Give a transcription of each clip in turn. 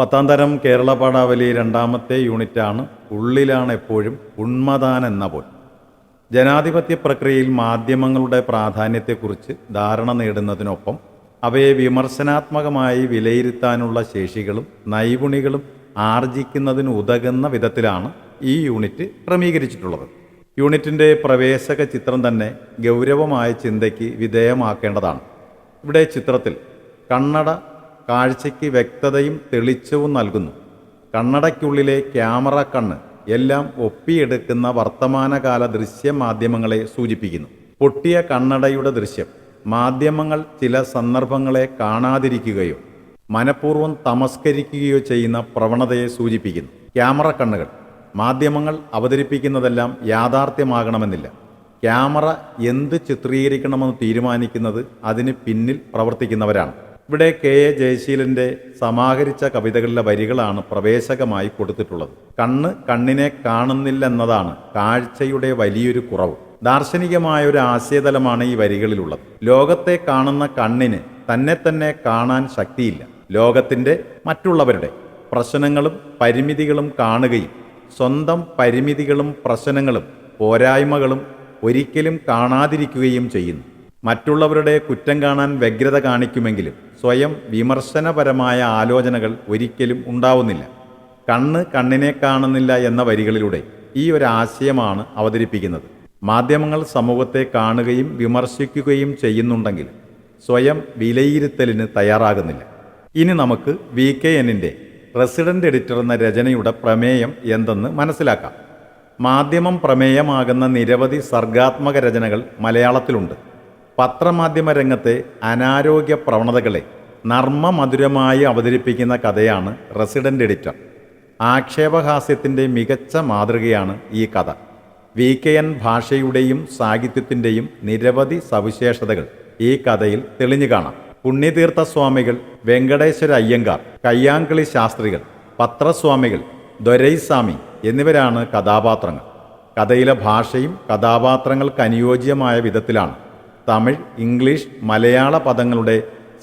10ാം തരം കേരള പാഠാവലി രണ്ടാമത്തെ യൂണിറ്റാണ് ഉള്ളിലാണ് എപ്പോഴും ഉണ്മതാൻ എന്ന പോൽ. ജനാധിപത്യ പ്രക്രിയയിൽ മാധ്യമങ്ങളുടെ പ്രാധാന്യത്തെക്കുറിച്ച് ധാരണ നേടുന്നതിനൊപ്പം അവയെ വിമർശനാത്മകമായി വിലയിരുത്താനുള്ള ശേഷികളും നൈപുണികളും ആർജിക്കുന്നതിന് ഉതകുന്ന വിധത്തിലാണ് ഈ യൂണിറ്റ് ക്രമീകരിച്ചിട്ടുള്ളത്. യൂണിറ്റിൻ്റെ പ്രവേശക ചിത്രം തന്നെ ഗൗരവമായ ചിന്തയ്ക്ക് വിധേയമാക്കേണ്ടതാണ്. ഇവിടെ ചിത്രത്തിൽ കണ്ണട കാഴ്ചയ്ക്ക് വ്യക്തതയും തെളിച്ചവും നൽകുന്നു. കണ്ണടയ്ക്കുള്ളിലെ ക്യാമറ കണ്ണ് എല്ലാം ഒപ്പിയെടുക്കുന്ന വർത്തമാനകാല ദൃശ്യമാധ്യമങ്ങളെ സൂചിപ്പിക്കുന്നു. പൊട്ടിയ കണ്ണടയുടെ ദൃശ്യം മാധ്യമങ്ങൾ ചില സന്ദർഭങ്ങളെ കാണാതിരിക്കുകയോ മനഃപൂർവ്വം തമസ്കരിക്കുകയോ ചെയ്യുന്ന പ്രവണതയെ സൂചിപ്പിക്കുന്നു. ക്യാമറ കണ്ണുകൾ മാധ്യമങ്ങൾ അവതരിപ്പിക്കുന്നതെല്ലാം യാഥാർത്ഥ്യമാകണമെന്നില്ല. ക്യാമറ എന്ത് ചിത്രീകരിക്കണമെന്ന് തീരുമാനിക്കുന്നത് അതിന് പിന്നിൽ പ്രവർത്തിക്കുന്നവരാണ്. ഇവിടെ കെ എ ജയശീലൻ്റെ സമാഹരിച്ച കവിതകളിലെ വരികളാണ് പ്രവേശകമായി കൊടുത്തിട്ടുള്ളത്. കണ്ണിനെ കാണുന്നില്ലെന്നതാണ് കാഴ്ചയുടെ വലിയൊരു കുറവ്. ദാർശനികമായ ഒരു ആശയതലമാണ് ഈ വരികളിലുള്ളത്. ലോകത്തെ കാണുന്ന കണ്ണിന് തന്നെ കാണാൻ ശക്തിയില്ല. ലോകത്തിൻ്റെ മറ്റുള്ളവരുടെ പ്രശ്നങ്ങളും പരിമിതികളും കാണുകയും സ്വന്തം പരിമിതികളും പ്രശ്നങ്ങളും പോരായ്മകളും ഒരിക്കലും കാണാതിരിക്കുകയും ചെയ്യുന്നു. മറ്റുള്ളവരുടെ കുറ്റം കാണാൻ വ്യഗ്രത കാണിക്കുമെങ്കിലും സ്വയം വിമർശനപരമായ ആലോചനകൾ ഒരിക്കലും ഉണ്ടാവുന്നില്ല. കണ്ണിനെ കാണുന്നില്ല എന്ന വരികളിലൂടെ ഈ ഒരു ആശയമാണ് അവതരിപ്പിക്കുന്നത്. മാധ്യമങ്ങൾ സമൂഹത്തെ കാണുകയും വിമർശിക്കുകയും ചെയ്യുന്നുണ്ടെങ്കിൽ സ്വയം വിലയിരുത്തലിന് തയ്യാറാകുന്നില്ല. ഇനി നമുക്ക് VKNൻ്റെ റെസിഡൻ്റ് എഡിറ്റർ എന്ന രചനയുടെ പ്രമേയം എന്തെന്ന് മനസ്സിലാക്കാം. മാധ്യമം പ്രമേയമാകുന്ന നിരവധി സർഗാത്മക രചനകൾ മലയാളത്തിലുണ്ട്. പത്രമാധ്യമ രംഗത്തെ അനാരോഗ്യ പ്രവണതകളെ നർമ്മമധുരമായി അവതരിപ്പിക്കുന്ന കഥയാണ് റെസിഡൻ്റ് എഡിറ്റർ. ആക്ഷേപഹാസ്യത്തിൻ്റെ മികച്ച മാതൃകയാണ് ഈ കഥ. VKN ഭാഷയുടെയും സാഹിത്യത്തിൻ്റെയും നിരവധി സവിശേഷതകൾ ഈ കഥയിൽ തെളിഞ്ഞു കാണാം. പുണ്യതീർത്ഥ സ്വാമികൾ, വെങ്കടേശ്വര അയ്യങ്കാർ, കയ്യാങ്കളി ശാസ്ത്രികൾ, പത്രസ്വാമികൾ, ദൊരൈസ്വാമി എന്നിവരാണ് കഥാപാത്രങ്ങൾ. കഥയിലെ ഭാഷയും കഥാപാത്രങ്ങൾക്ക് അനുയോജ്യമായ വിധത്തിലാണ്. തമിഴ്, ഇംഗ്ലീഷ്, മലയാള പദങ്ങളുടെ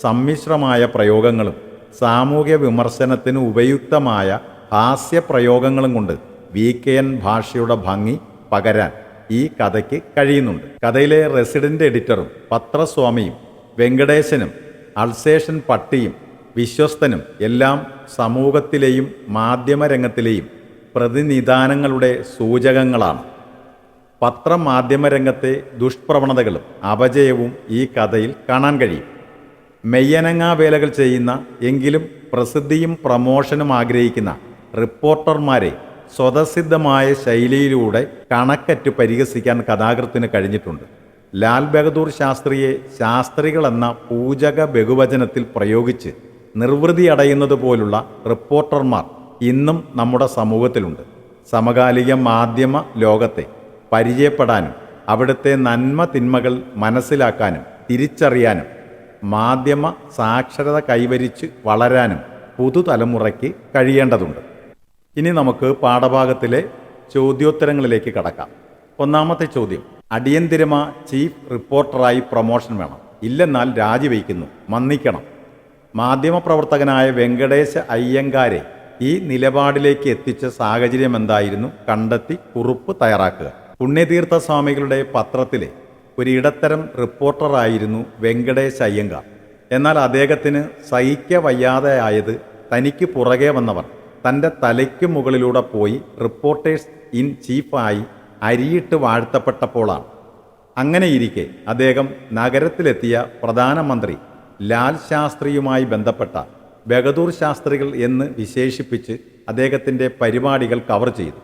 സമ്മിശ്രമായ പ്രയോഗങ്ങളും സാമൂഹ്യ വിമർശനത്തിന് ഉപയുക്തമായ ഹാസ്യപ്രയോഗങ്ങളും കൊണ്ട് VKN ഭാഷയുടെ ഭംഗി പകരാൻ ഈ കഥയ്ക്ക് കഴിയുന്നുണ്ട്. കഥയിലെ റെസിഡൻ്റ് എഡിറ്ററും പത്രസ്വാമിയും വെങ്കടേശനും അൾസേഷൻ പട്ടിയും വിശ്വസ്തനും എല്ലാം സമൂഹത്തിലെയും മാധ്യമരംഗത്തിലെയും പ്രതിനിധാനങ്ങളുടെ സൂചകങ്ങളാണ്. പത്രമാധ്യമരംഗത്തെ ദുഷ്പ്രവണതകളും അപജയവും ഈ കഥയിൽ കാണാൻ കഴിയും. മെയ്യനങ്ങാ വേലകൾ ചെയ്യുന്ന എങ്കിലും പ്രസിദ്ധിയും പ്രമോഷനും ആഗ്രഹിക്കുന്ന റിപ്പോർട്ടർമാരെ സ്വതസിദ്ധമായ ശൈലിയിലൂടെ കണക്കറ്റ് പരിഹസിക്കാൻ കഥാകൃത്തിന് കഴിഞ്ഞിട്ടുണ്ട്. ലാൽ ബഹദൂർ ശാസ്ത്രിയെ ശാസ്ത്രികൾ എന്ന പൂജക ബഹുവചനത്തിൽ പ്രയോഗിച്ച് നിർവൃതി അടയുന്നത് പോലുള്ള റിപ്പോർട്ടർമാർ ഇന്നും നമ്മുടെ സമൂഹത്തിലുണ്ട്. സമകാലിക മാധ്യമ ലോകത്തെ പരിചയപ്പെടാനും അവിടുത്തെ നന്മ തിന്മകൾ മനസ്സിലാക്കാനും തിരിച്ചറിയാനും മാധ്യമ സാക്ഷരത കൈവരിച്ച് വളരാനും പുതുതലമുറയ്ക്ക് കഴിയേണ്ടതുണ്ട്. ഇനി നമുക്ക് പാഠഭാഗത്തിലെ ചോദ്യോത്തരങ്ങളിലേക്ക് കടക്കാം. ഒന്നാമത്തെ ചോദ്യം: അടിയന്തിരമാ ചീഫ് റിപ്പോർട്ടറായി പ്രൊമോഷൻ വേണം, ഇല്ലെന്നാൽ രാജിവയ്ക്കുന്നു, മന്നിക്കണം. മാധ്യമപ്രവർത്തകനായ വെങ്കടേശ അയ്യങ്കാരെ ഈ നിലപാടിലേക്ക് എത്തിച്ച സാഹചര്യം എന്തായിരുന്നു? കണ്ടെത്തി കുറിപ്പ് തയ്യാറാക്കുക. പുണ്യതീർത്ഥ സ്വാമികളുടെ പത്രത്തിലെ ഒരു ഇടത്തരം റിപ്പോർട്ടറായിരുന്നു വെങ്കടേശ അയ്യങ്കാർ. എന്നാൽ അദ്ദേഹത്തിന് സഹിക്കവയ്യാതെയായത് തനിക്ക് പുറകെ വന്നവർ തൻ്റെ തലയ്ക്ക് മുകളിലൂടെ പോയി റിപ്പോർട്ടേഴ്സ് ഇൻ ചീഫായി അരിയിട്ട് വാഴ്ത്തപ്പെട്ടപ്പോഴാണ്. അങ്ങനെയിരിക്കെ അദ്ദേഹം നഗരത്തിലെത്തിയ പ്രധാനമന്ത്രി ലാൽ ശാസ്ത്രിയുമായി ബന്ധപ്പെട്ട ബഹദൂർ ശാസ്ത്രികൾ എന്ന് വിശേഷിപ്പിച്ച് അദ്ദേഹത്തിൻ്റെ പരിപാടികൾ കവർ ചെയ്തു.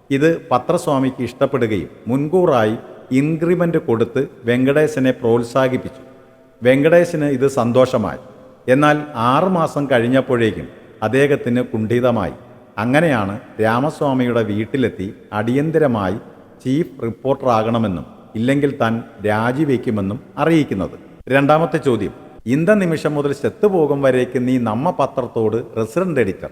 ഇത് പത്രസ്വാമിക്ക് ഇഷ്ടപ്പെടുകയും മുൻകൂറായി ഇൻക്രിമെൻ്റ് കൊടുത്ത് വെങ്കടേശനെ പ്രോത്സാഹിപ്പിച്ചു. വെങ്കടേശന് ഇത് സന്തോഷമായി. എന്നാൽ 6 മാസം കഴിഞ്ഞപ്പോഴേക്കും അദ്ദേഹത്തിന് കുണ്ഠിതമായി. അങ്ങനെയാണ് രാമസ്വാമിയുടെ വീട്ടിലെത്തി അടിയന്തിരമായി ചീഫ് റിപ്പോർട്ടറാകണമെന്നും ഇല്ലെങ്കിൽ താൻ രാജിവെക്കുമെന്നും അറിയിക്കുന്നത്. രണ്ടാമത്തെ ചോദ്യം: ഇന്ത നിമിഷം മുതൽ ചെത്തുപോകും വരേക്ക് നീ നമ്മ പത്രത്തോട് റെസിഡൻ്റ് എഡിറ്റർ.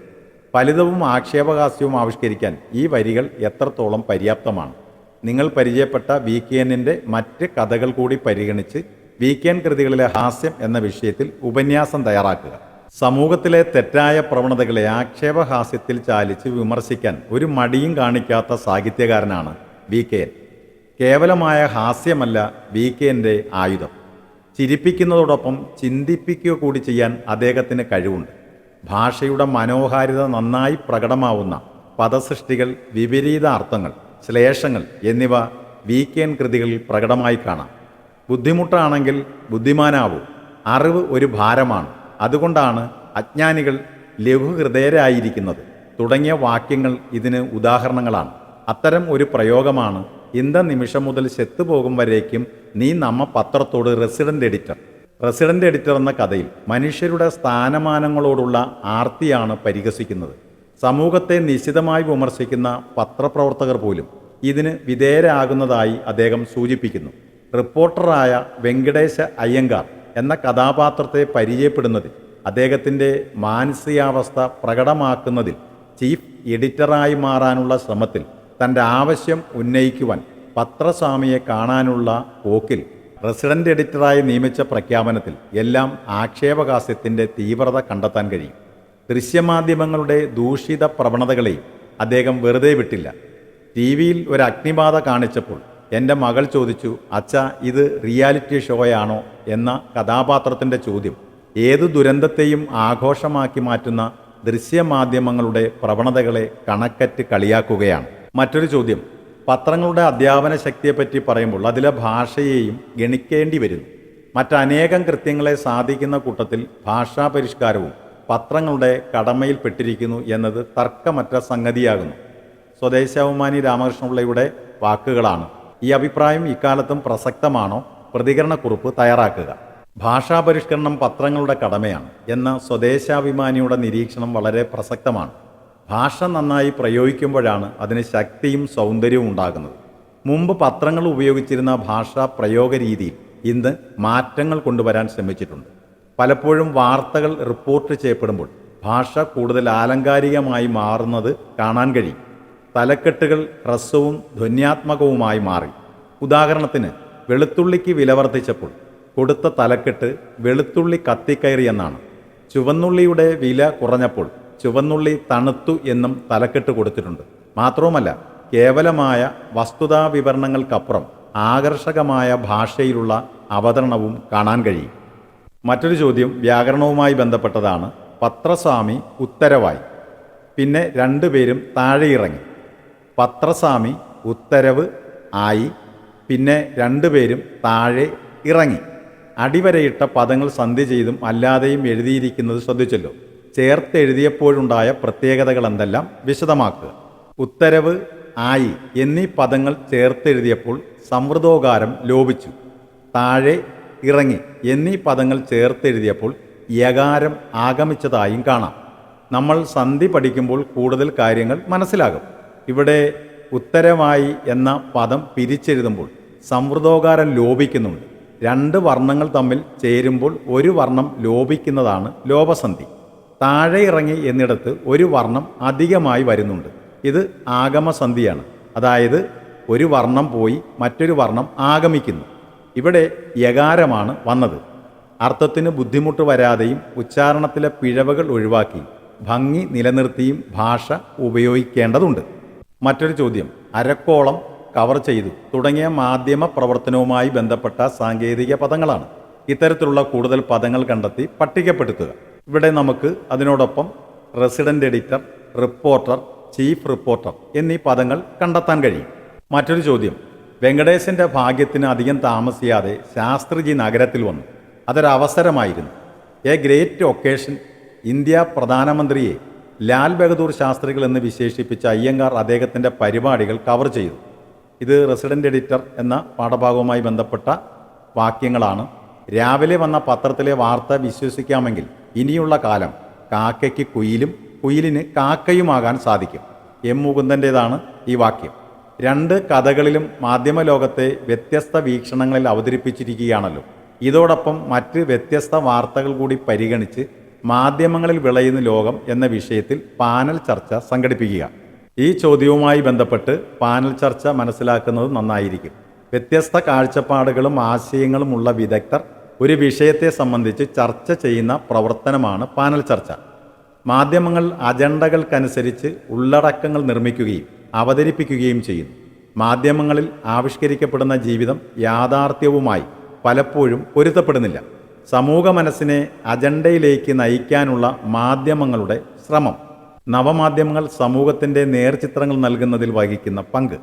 ഫലിതവും ആക്ഷേപഹാസ്യവും ആവിഷ്കരിക്കാൻ ഈ വരികൾ എത്രത്തോളം പര്യാപ്തമാണ്? നിങ്ങൾ പരിചയപ്പെട്ട VKNൻ്റെ മറ്റ് കഥകൾ കൂടി പരിഗണിച്ച് VKN കൃതികളിലെ ഹാസ്യം എന്ന വിഷയത്തിൽ ഉപന്യാസം തയ്യാറാക്കുക. സമൂഹത്തിലെ തെറ്റായ പ്രവണതകളെ ആക്ഷേപഹാസ്യത്തിൽ ചാലിച്ച് വിമർശിക്കാൻ ഒരു മടിയും കാണിക്കാത്ത സാഹിത്യകാരനാണ് VKN. കേവലമായ ഹാസ്യമല്ല VKNന്റെ ആയുധം. ചിരിപ്പിക്കുന്നതോടൊപ്പം ചിന്തിപ്പിക്കുക കൂടി ചെയ്യാൻ അദ്ദേഹത്തിന് കഴിവുണ്ട്. ഭാഷയുടെ മനോഹാരിത നന്നായി പ്രകടമാവുന്ന പദസൃഷ്ടികൾ, വിപരീത അർത്ഥങ്ങൾ, ശ്ലേഷങ്ങൾ എന്നിവ VKN കൃതികളിൽ പ്രകടമായി കാണാം. ബുദ്ധിമുട്ടാണെങ്കിൽ ബുദ്ധിമാനാവൂ, അറിവ് ഒരു ഭാരമാണ്, അതുകൊണ്ടാണ് അജ്ഞാനികൾ ലഘുഹൃദയരായിരിക്കുന്നത് തുടങ്ങിയ വാക്യങ്ങൾ ഇതിന് ഉദാഹരണങ്ങളാണ്. അത്തരം ഒരു പ്രയോഗമാണ് ഇന്ത നിമിഷം മുതൽ ചെത്തുപോകും വരേക്കും നീ നമ്മ പത്രത്തോട് റെസിഡന്റ് എഡിറ്റർ എന്ന കഥയിൽ മനുഷ്യരുടെ സ്ഥാനമാനങ്ങളോടുള്ള ആർത്തിയാണ് പരിഹസിക്കുന്നത്. സമൂഹത്തെ നിശിതമായി വിമർശിക്കുന്ന പത്രപ്രവർത്തകർ പോലും ഇതിന് വിധേയരാകുന്നതായി അദ്ദേഹം സൂചിപ്പിക്കുന്നു. റിപ്പോർട്ടറായ വെങ്കടേശ അയ്യങ്കാർ എന്ന കഥാപാത്രത്തെ പരിചയപ്പെടുന്നതിൽ, അദ്ദേഹത്തിൻ്റെ മാനസികാവസ്ഥ പ്രകടമാക്കുന്നതിൽ, ചീഫ് എഡിറ്ററായി മാറാനുള്ള ശ്രമത്തിൽ, തൻ്റെ ആവശ്യം ഉന്നയിക്കുവാൻ പത്രസ്വാമിയെ കാണാനുള്ള പോക്കിൽ, റെസിഡന്റ് എഡിറ്ററായി നിയമിച്ച പ്രഖ്യാപനത്തിൽ എല്ലാം ആക്ഷേപഹാസ്യത്തിൻ്റെ തീവ്രത കണ്ടെത്താൻ കഴിയും. ദൃശ്യമാധ്യമങ്ങളുടെ ദൂഷിത പ്രവണതകളെയും അദ്ദേഹം വെറുതെ വിട്ടില്ല. TV-യിൽ ഒരു അഗ്നിബാധ കാണിച്ചപ്പോൾ എൻ്റെ മകൾ ചോദിച്ചു, അച്ഛാ ഇത് റിയാലിറ്റി ഷോയാണോ എന്ന കഥാപാത്രത്തിൻ്റെ ചോദ്യം ഏതു ദുരന്തത്തെയും ആഘോഷമാക്കി മാറ്റുന്ന ദൃശ്യമാധ്യമങ്ങളുടെ പ്രവണതകളെ കണക്കറ്റ് കളിയാക്കുകയാണ്. മറ്റൊരു ചോദ്യം, പത്രങ്ങളുടെ അധ്യാപന ശക്തിയെപ്പറ്റി പറയുമ്പോൾ അതിലെ ഭാഷയെയും ഗണിക്കേണ്ടി വരുന്നു. മറ്റനേകം കൃത്യങ്ങളെ സാധിക്കുന്ന കൂട്ടത്തിൽ ഭാഷാ പരിഷ്കാരവും പത്രങ്ങളുടെ കടമയിൽപ്പെട്ടിരിക്കുന്നു എന്നത് തർക്കമറ്റ സംഗതിയാകുന്നു. സ്വദേശാഭിമാനി രാമകൃഷ്ണപിള്ളയുടെ വാക്കുകളാണ്. ഈ അഭിപ്രായം ഇക്കാലത്തും പ്രസക്തമാണോ? പ്രതികരണക്കുറിപ്പ് തയ്യാറാക്കുക. ഭാഷാപരിഷ്കരണം പത്രങ്ങളുടെ കടമയാണ് എന്ന സ്വദേശാഭിമാനിയുടെ നിരീക്ഷണം വളരെ പ്രസക്തമാണ്. ഭാഷ നന്നായി പ്രയോഗിക്കുമ്പോഴാണ് അതിന് ശക്തിയും സൗന്ദര്യവും ഉണ്ടാകുന്നത്. മുമ്പ് പത്രങ്ങൾ ഉപയോഗിച്ചിരുന്ന ഭാഷാ പ്രയോഗ രീതിയിൽ ഇന്ന് മാറ്റങ്ങൾ കൊണ്ടുവരാൻ ശ്രമിച്ചിട്ടുണ്ട്. പലപ്പോഴും വാർത്തകൾ റിപ്പോർട്ട് ചെയ്യപ്പെടുമ്പോൾ ഭാഷ കൂടുതൽ ആലങ്കാരികമായി മാറുന്നത് കാണാൻ കഴിയും. തലക്കെട്ടുകൾ ഹ്രസ്വവും ധ്വന്യാത്മകവുമായി മാറി. ഉദാഹരണത്തിന്, വെളുത്തുള്ളിക്ക് വില വർദ്ധിച്ചപ്പോൾ കൊടുത്ത തലക്കെട്ട് വെളുത്തുള്ളി കത്തിക്കയറി എന്നാണ്. ചുവന്നുള്ളിയുടെ വില കുറഞ്ഞപ്പോൾ ചുവന്നുള്ളി തണുത്തു എന്നും തലക്കെട്ട് കൊടുത്തിട്ടുണ്ട്. മാത്രവുമല്ല, കേവലമായ വസ്തുതാ വിവരണങ്ങൾക്കപ്പുറം ആകർഷകമായ ഭാഷയിലുള്ള അവതരണവും കാണാൻ കഴിയും. മറ്റൊരു ചോദ്യം വ്യാകരണവുമായി ബന്ധപ്പെട്ടതാണ്. പത്രസ്വാമി ഉത്തരവായി, പിന്നെ രണ്ടുപേരും താഴെ ഇറങ്ങി. പത്രസ്വാമി ഉത്തരവ് ആയി, പിന്നെ രണ്ടുപേരും താഴെ ഇറങ്ങി. അടിവരയിട്ട പദങ്ങൾ സന്ധി ചെയ്തും അല്ലാതെയും എഴുതിയിരിക്കുന്നത് ശ്രദ്ധിച്ചല്ലോ. ചേർത്തെഴുതിയപ്പോഴുണ്ടായ പ്രത്യേകതകൾ എന്തെല്ലാം വിശദമാക്കുക. ഉത്തരവ്, ആയി എന്നീ പദങ്ങൾ ചേർത്തെഴുതിയപ്പോൾ സംവൃതോകാരം ലോപിച്ചു. താഴെ, ഇറങ്ങി എന്നീ പദങ്ങൾ ചേർത്തെഴുതിയപ്പോൾ യകാരം ആഗമിച്ചതായും കാണാം. നമ്മൾ സന്ധി പഠിക്കുമ്പോൾ കൂടുതൽ കാര്യങ്ങൾ മനസ്സിലാകും. ഇവിടെ ഉത്തരമായി എന്ന പദം പിരിച്ചെഴുതുമ്പോൾ സംവൃതോകാരം ലോപിക്കുന്നുണ്ട്. രണ്ട് വർണ്ണങ്ങൾ തമ്മിൽ ചേരുമ്പോൾ ഒരു വർണ്ണം ലോപിക്കുന്നതാണ് ലോപസന്ധി. താഴെ ഇറങ്ങി എന്നിടത്ത് ഒരു വർണ്ണം അധികമായി വരുന്നുണ്ട്. ഇത് ആഗമസന്ധിയാണ്. അതായത് ഒരു വർണ്ണം പോയി മറ്റൊരു വർണ്ണം ആഗമിക്കുന്നു. ഇവിടെ യകാരമാണ് വന്നത്. അർത്ഥത്തിന് ബുദ്ധിമുട്ട് വരാതെയും ഉച്ചാരണത്തിലെ പിഴവുകൾ ഒഴിവാക്കി ഭംഗി നിലനിർത്തിയും ഭാഷ ഉപയോഗിക്കേണ്ടതുണ്ട്. മറ്റൊരു ചോദ്യം, അരക്കോളം കവർ ചെയ്തു തുടങ്ങിയ മാധ്യമ പ്രവർത്തനവുമായി ബന്ധപ്പെട്ട സാങ്കേതിക പദങ്ങളാണ്. ഇത്തരത്തിലുള്ള കൂടുതൽ പദങ്ങൾ കണ്ടെത്തി പട്ടികപ്പെടുത്തുക. ഇവിടെ നമുക്ക് അതിനോടൊപ്പം resident editor, reporter, chief reporter എന്നീ പദങ്ങൾ കണ്ടെത്താൻ കഴിയും. മറ്റൊരു ചോദ്യം, വെങ്കടേശൻ്റെ ഭാഗ്യത്തിന് അധികം താമസിയാതെ ശാസ്ത്രിജി നഗരത്തിൽ വന്നു. അതൊരവസരമായിരുന്നു. A great occasion. ഇന്ത്യ പ്രധാനമന്ത്രിയെ ലാൽ ബഹദൂർ ശാസ്ത്രികൾ എന്ന് വിശേഷിപ്പിച്ച അയ്യങ്കാർ അദ്ദേഹത്തിൻ്റെ പരിപാടികൾ കവർ ചെയ്തു. ഇത് റെസിഡന്റ് എഡിറ്റർ എന്ന പാഠഭാഗവുമായി ബന്ധപ്പെട്ട വാക്യങ്ങളാണ്. രാവിലെ വന്ന പത്രത്തിലെ വാർത്ത വിശ്വസിക്കാമെങ്കിൽ ഇനിയുള്ള കാലം കാക്കയ്ക്ക് കുയിലും കുയിലിന് കാക്കയുമാകാൻ സാധിക്കും. എം മുകുന്ദൻ്റേതാണ് ഈ വാക്യം. രണ്ട് കഥകളിലും മാധ്യമലോകത്തെ വ്യത്യസ്ത വീക്ഷണങ്ങളിൽ അവതരിപ്പിച്ചിരിക്കുകയാണല്ലോ. ഇതോടൊപ്പം മറ്റ് വ്യത്യസ്ത വാർത്തകൾ കൂടി പരിഗണിച്ച് മാധ്യമങ്ങളിൽ വിളയുന്ന ലോകം എന്ന വിഷയത്തിൽ പാനൽ ചർച്ച സംഘടിപ്പിക്കുക. ഈ ചോദ്യവുമായി ബന്ധപ്പെട്ട് പാനൽ ചർച്ച മനസ്സിലാക്കുന്നത് നന്നായിരിക്കും. വ്യത്യസ്ത കാഴ്ചപ്പാടുകളും ആശയങ്ങളും ഉള്ള വിദഗ്ധർ ഒരു വിഷയത്തെ സംബന്ധിച്ച് ചർച്ച ചെയ്യുന്ന പ്രവർത്തനമാണ് പാനൽ ചർച്ച. മാധ്യമങ്ങൾ അജണ്ടകൾക്കനുസരിച്ച് ഉള്ളടക്കങ്ങൾ നിർമ്മിക്കുകയും അവതരിപ്പിക്കുകയും ചെയ്യുന്നു. മാധ്യമങ്ങളിൽ ആവിഷ്കരിക്കപ്പെടുന്ന ജീവിതം യാഥാർത്ഥ്യവുമായി പലപ്പോഴും പൊരുത്തപ്പെടുന്നില്ല. സമൂഹ മനസ്സിനെ അജണ്ടയിലേക്ക് നയിക്കാനുള്ള മാധ്യമങ്ങളുടെ ശ്രമം. നവമാധ്യമങ്ങൾ സമൂഹത്തിൻ്റെ നേർചിത്രങ്ങൾ നൽകുന്നതിൽ വഹിക്കുന്ന പങ്ക്.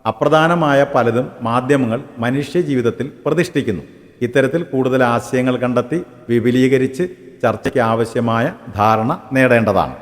അപ്രധാനമായ പലതും മാധ്യമങ്ങൾ മനുഷ്യജീവിതത്തിൽ പ്രതിഷ്ഠിക്കുന്നു. ഇത്തരത്തിൽ കൂടുതൽ ആശയങ്ങൾ കണ്ടെത്തി വിപുലീകരിച്ച് ചർച്ചയ്ക്ക് ആവശ്യമായ ധാരണ നേടേണ്ടതാണ്.